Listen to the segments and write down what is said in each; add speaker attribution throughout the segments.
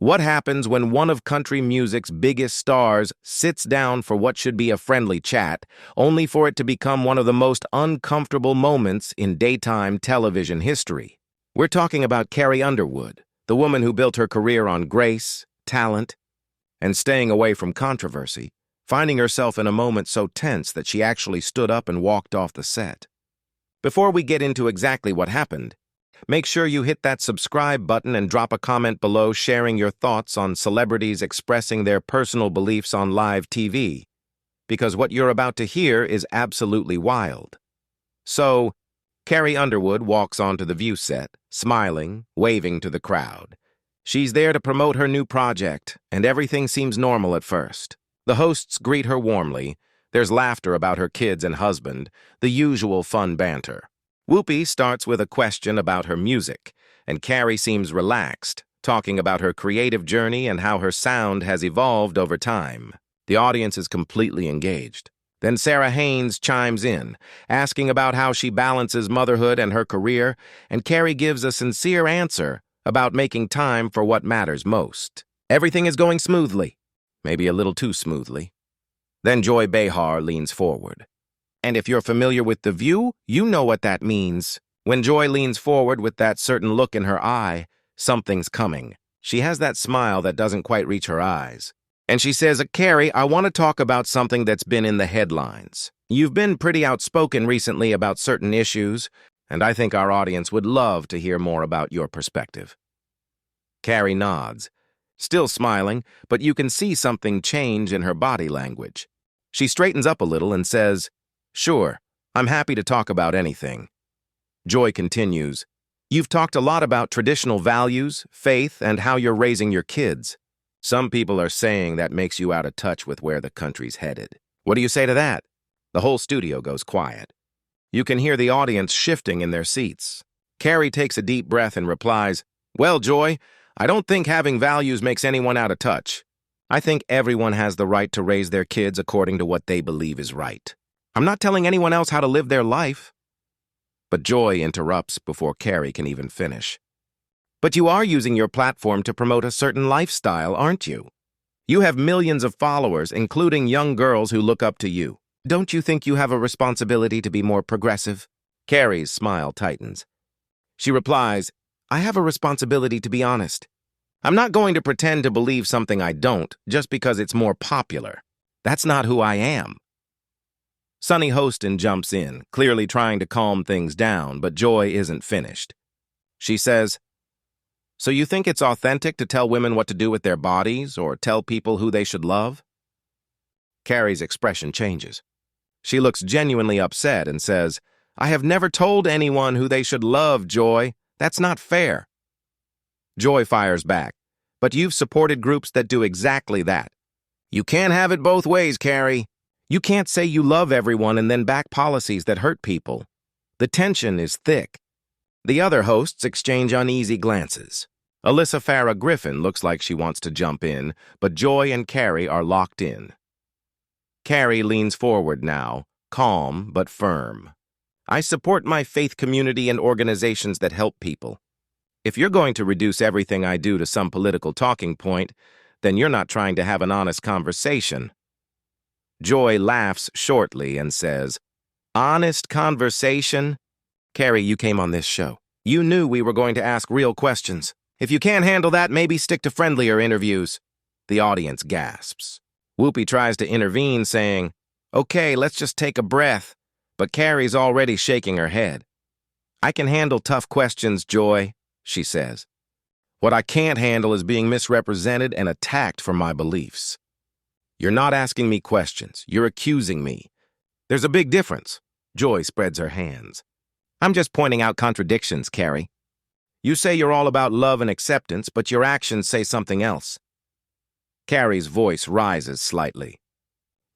Speaker 1: What happens when one of country music's biggest stars sits down for what should be a friendly chat, only for it to become one of the most uncomfortable moments in daytime television history? We're talking about Carrie Underwood, the woman who built her career on grace, talent, and staying away from controversy, finding herself in a moment so tense that she actually stood up and walked off the set. Before we get into exactly what happened, make sure you hit that subscribe button and drop a comment below sharing your thoughts on celebrities expressing their personal beliefs on live TV, because what you're about to hear is absolutely wild. So, Carrie Underwood walks onto the View set, smiling, waving to the crowd. She's there to promote her new project, and everything seems normal at first. The hosts greet her warmly. There's laughter about her kids and husband, the usual fun banter. Whoopi starts with a question about her music, and Carrie seems relaxed, talking about her creative journey and how her sound has evolved over time. The audience is completely engaged. Then Sarah Haynes chimes in, asking about how she balances motherhood and her career, and Carrie gives a sincere answer about making time for what matters most. Everything is going smoothly, maybe a little too smoothly. Then Joy Behar leans forward. And if you're familiar with The View, you know what that means. When Joy leans forward with that certain look in her eye, something's coming. She has that smile that doesn't quite reach her eyes. And she says, Carrie, I want to talk about something that's been in the headlines. You've been pretty outspoken recently about certain issues, and I think our audience would love to hear more about your perspective. Carrie nods, still smiling, but you can see something change in her body language. She straightens up a little and says, Sure, I'm happy to talk about anything. Joy continues, You've talked a lot about traditional values, faith, and how you're raising your kids. Some people are saying that makes you out of touch with where the country's headed. What do you say to that? The whole studio goes quiet. You can hear the audience shifting in their seats. Carrie takes a deep breath and replies, Well, Joy, I don't think having values makes anyone out of touch. I think everyone has the right to raise their kids according to what they believe is right. I'm not telling anyone else how to live their life. But Joy interrupts before Carrie can even finish. But you are using your platform to promote a certain lifestyle, aren't you? You have millions of followers, including young girls who look up to you. Don't you think you have a responsibility to be more progressive? Carrie's smile tightens. She replies, I have a responsibility to be honest. I'm not going to pretend to believe something I don't just because it's more popular. That's not who I am. Sonny Hostin jumps in, clearly trying to calm things down, but Joy isn't finished. She says, So you think it's authentic to tell women what to do with their bodies or tell people who they should love? Carrie's expression changes. She looks genuinely upset and says, I have never told anyone who they should love, Joy. That's not fair. Joy fires back, but you've supported groups that do exactly that. You can't have it both ways, Carrie. You can't say you love everyone and then back policies that hurt people. The tension is thick. The other hosts exchange uneasy glances. Alyssa Farah Griffin looks like she wants to jump in, but Joy and Carrie are locked in. Carrie leans forward now, calm but firm. I support my faith community and organizations that help people. If you're going to reduce everything I do to some political talking point, then you're not trying to have an honest conversation. Joy laughs shortly and says, Honest conversation? Carrie, you came on this show. You knew we were going to ask real questions. If you can't handle that, maybe stick to friendlier interviews. The audience gasps. Whoopi tries to intervene, saying, Okay, let's just take a breath. But Carrie's already shaking her head. I can handle tough questions, Joy, she says. What I can't handle is being misrepresented and attacked for my beliefs. You're not asking me questions. You're accusing me. There's a big difference. Joy spreads her hands. I'm just pointing out contradictions, Carrie. You say you're all about love and acceptance, but your actions say something else. Carrie's voice rises slightly.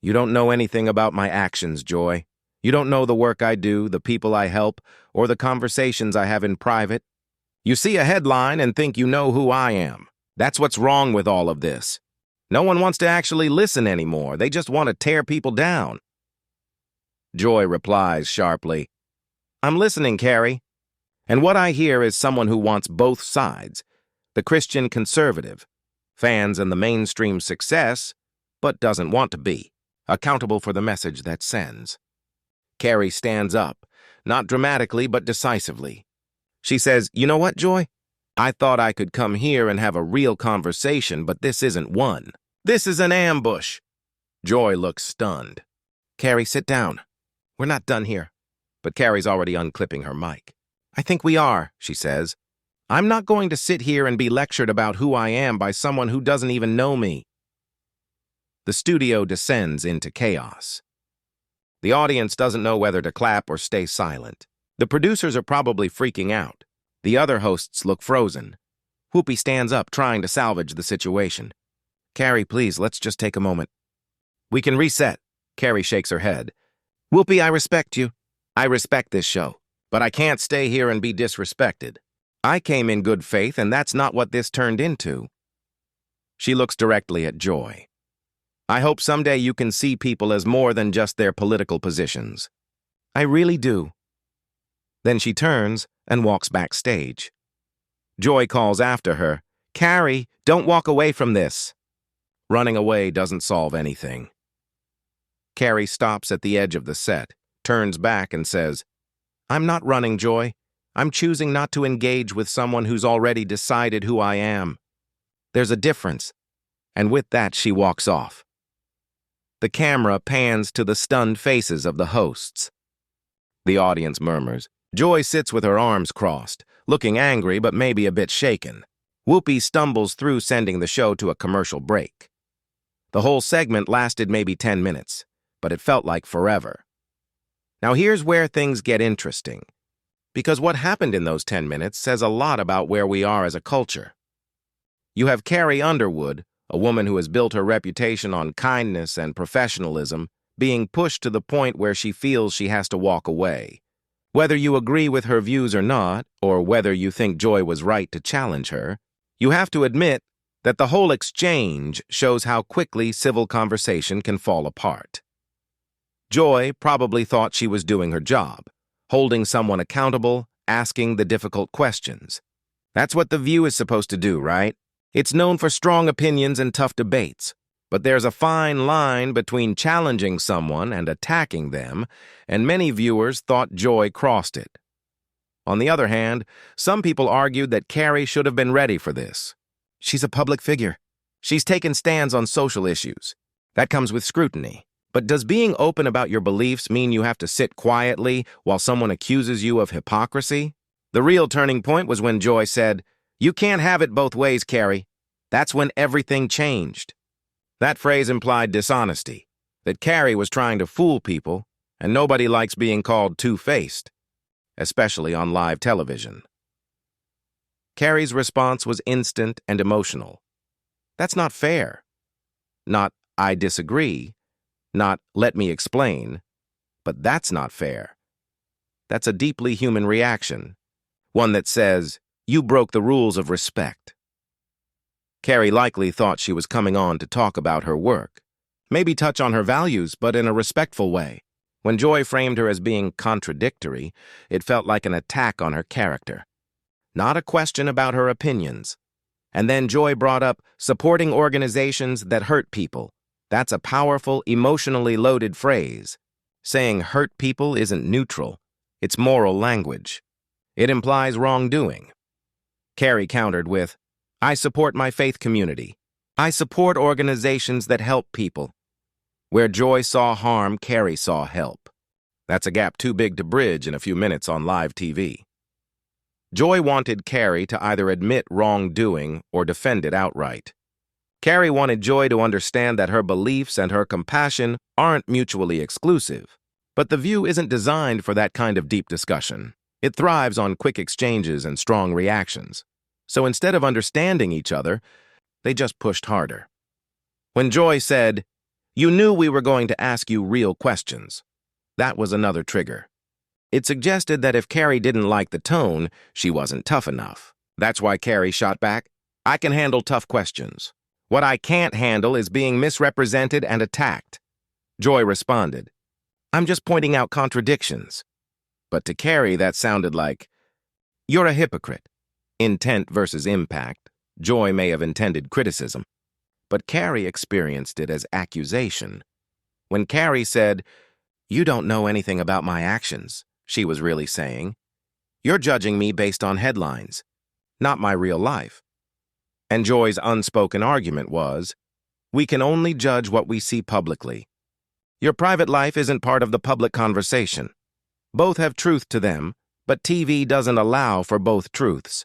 Speaker 1: You don't know anything about my actions, Joy. You don't know the work I do, the people I help, or the conversations I have in private. You see a headline and think you know who I am. That's what's wrong with all of this. No one wants to actually listen anymore. They just want to tear people down. Joy replies sharply, I'm listening, Carrie. And what I hear is someone who wants both sides, the Christian conservative, fans and the mainstream success, but doesn't want to be, accountable for the message that sends. Carrie stands up, not dramatically but decisively. She says, "You know what, Joy? I thought I could come here and have a real conversation, but this isn't one. This is an ambush." Joy looks stunned. "Carrie, sit down. We're not done here." But Carrie's already unclipping her mic. "I think we are," she says. "I'm not going to sit here and be lectured about who I am by someone who doesn't even know me." The studio descends into chaos. The audience doesn't know whether to clap or stay silent. The producers are probably freaking out. The other hosts look frozen. Whoopi stands up, trying to salvage the situation. "Carrie, please, let's just take a moment." "We can reset." Carrie shakes her head. "Whoopi, I respect you. I respect this show. But I can't stay here and be disrespected. I came in good faith, and that's not what this turned into." She looks directly at Joy. "I hope someday you can see people as more than just their political positions." "I really do." Then she turns and walks backstage. Joy calls after her, "Carrie, don't walk away from this." Running away doesn't solve anything. Carrie stops at the edge of the set, turns back and says, "I'm not running, Joy. I'm choosing not to engage with someone who's already decided who I am. There's a difference." And with that, she walks off. The camera pans to the stunned faces of the hosts. The audience murmurs. Joy sits with her arms crossed, looking angry but maybe a bit shaken. Whoopi stumbles through, sending the show to a commercial break. The whole segment lasted maybe 10 minutes, but it felt like forever. Now here's where things get interesting, because what happened in those 10 minutes says a lot about where we are as a culture. You have Carrie Underwood, a woman who has built her reputation on kindness and professionalism, being pushed to the point where she feels she has to walk away. Whether you agree with her views or not, or whether you think Joy was right to challenge her, you have to admit that the whole exchange shows how quickly civil conversation can fall apart. Joy probably thought she was doing her job, holding someone accountable, asking the difficult questions. That's what The View is supposed to do, right? It's known for strong opinions and tough debates, but there's a fine line between challenging someone and attacking them, and many viewers thought Joy crossed it. On the other hand, some people argued that Carrie should have been ready for this. She's a public figure. She's taken stands on social issues. That comes with scrutiny. But does being open about your beliefs mean you have to sit quietly while someone accuses you of hypocrisy? The real turning point was when Joy said, "You can't have it both ways, Carrie." That's when everything changed. That phrase implied dishonesty, that Carrie was trying to fool people, and nobody likes being called two-faced, especially on live television. Carrie's response was instant and emotional. That's not fair. Not, "I disagree," not, "let me explain," but that's not fair. That's a deeply human reaction, one that says, "You broke the rules of respect." Carrie likely thought she was coming on to talk about her work, maybe touch on her values, but in a respectful way. When Joy framed her as being contradictory, it felt like an attack on her character, not a question about her opinions. And then Joy brought up supporting organizations that hurt people. That's a powerful, emotionally loaded phrase. Saying hurt people isn't neutral. It's moral language. It implies wrongdoing. Carrie countered with, "I support my faith community. I support organizations that help people." Where Joy saw harm, Carrie saw help. That's a gap too big to bridge in a few minutes on live TV. Joy wanted Carrie to either admit wrongdoing or defend it outright. Carrie wanted Joy to understand that her beliefs and her compassion aren't mutually exclusive. But The View isn't designed for that kind of deep discussion. It thrives on quick exchanges and strong reactions. So instead of understanding each other, they just pushed harder. When Joy said, "You knew we were going to ask you real questions," that was another trigger. It suggested that if Carrie didn't like the tone, she wasn't tough enough. That's why Carrie shot back, "I can handle tough questions. What I can't handle is being misrepresented and attacked." Joy responded, "I'm just pointing out contradictions." But to Carrie, that sounded like, "You're a hypocrite." Intent versus impact. Joy may have intended criticism, but Carrie experienced it as accusation. When Carrie said, "You don't know anything about my actions," she was really saying, "You're judging me based on headlines, not my real life." And Joy's unspoken argument was, "We can only judge what we see publicly. Your private life isn't part of the public conversation. Both have truth to them, but TV doesn't allow for both truths."